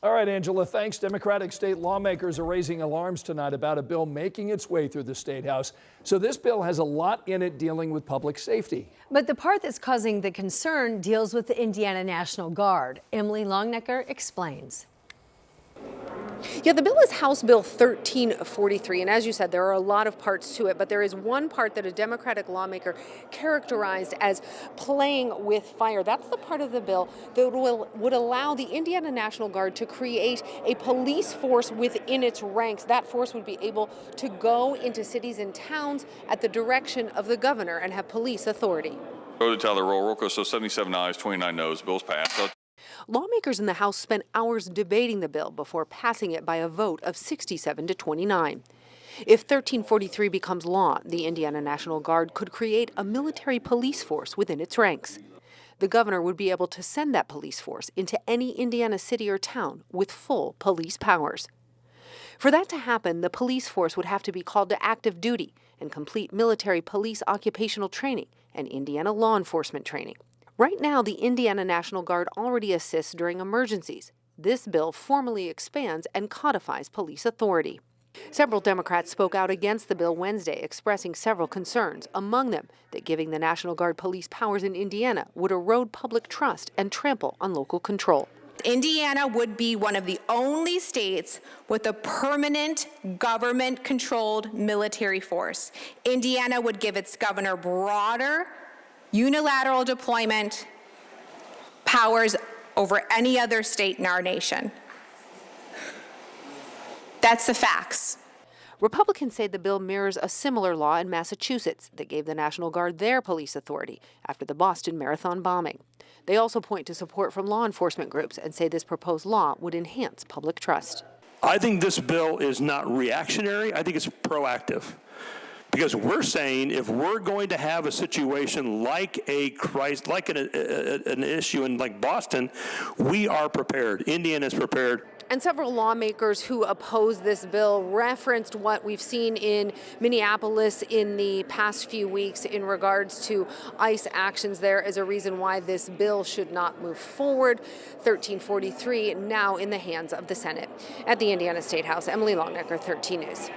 All right, Angela, thanks. Democratic state lawmakers are raising alarms tonight about a bill making its way through the State House. So this bill has a lot in it dealing with public safety. But the part that's causing the concern deals with the Indiana National Guard. Emily Longnecker explains. Yeah, the bill is House Bill 1343, and as you said, there are a lot of parts to it, but there is one part that a Democratic lawmaker characterized as playing with fire. That's the part of the bill that would allow the Indiana National Guard to create a police force within its ranks. That force would be able to go into cities and towns at the direction of the governor and have police authority. Go to tell the roll call, so 77 ayes, 29 noes, bill's passed. Lawmakers in the House spent hours debating the bill before passing it by a vote of 67 to 29. If 1343 becomes law, the Indiana National Guard could create a military police force within its ranks. The governor would be able to send that police force into any Indiana city or town with full police powers. For that to happen, the police force would have to be called to active duty and complete military police occupational training and Indiana law enforcement training. Right now, the Indiana National Guard already assists during emergencies. This bill formally expands and codifies police authority. Several Democrats spoke out against the bill Wednesday, expressing several concerns, among them that giving the National Guard police powers in Indiana would erode public trust and trample on local control. Indiana would be one of the only states with a permanent government-controlled military force. Indiana would give its governor broader unilateral deployment powers over any other state in our nation. That's the facts. Republicans say the bill mirrors a similar law in Massachusetts that gave the National Guard their police authority after the Boston Marathon bombing. They also point to support from law enforcement groups and say this proposed law would enhance public trust. I think this bill is not reactionary. I think it's proactive. Because we're saying if we're going to have a situation like a crisis, like an issue in like Boston, we are prepared. Indiana is prepared. And several lawmakers who oppose this bill referenced what we've seen in Minneapolis in the past few weeks in regards to ICE actions there as a reason why this bill should not move forward. 1343 now in the hands of the Senate. At the Indiana State House, Emily Longnecker, 13 News.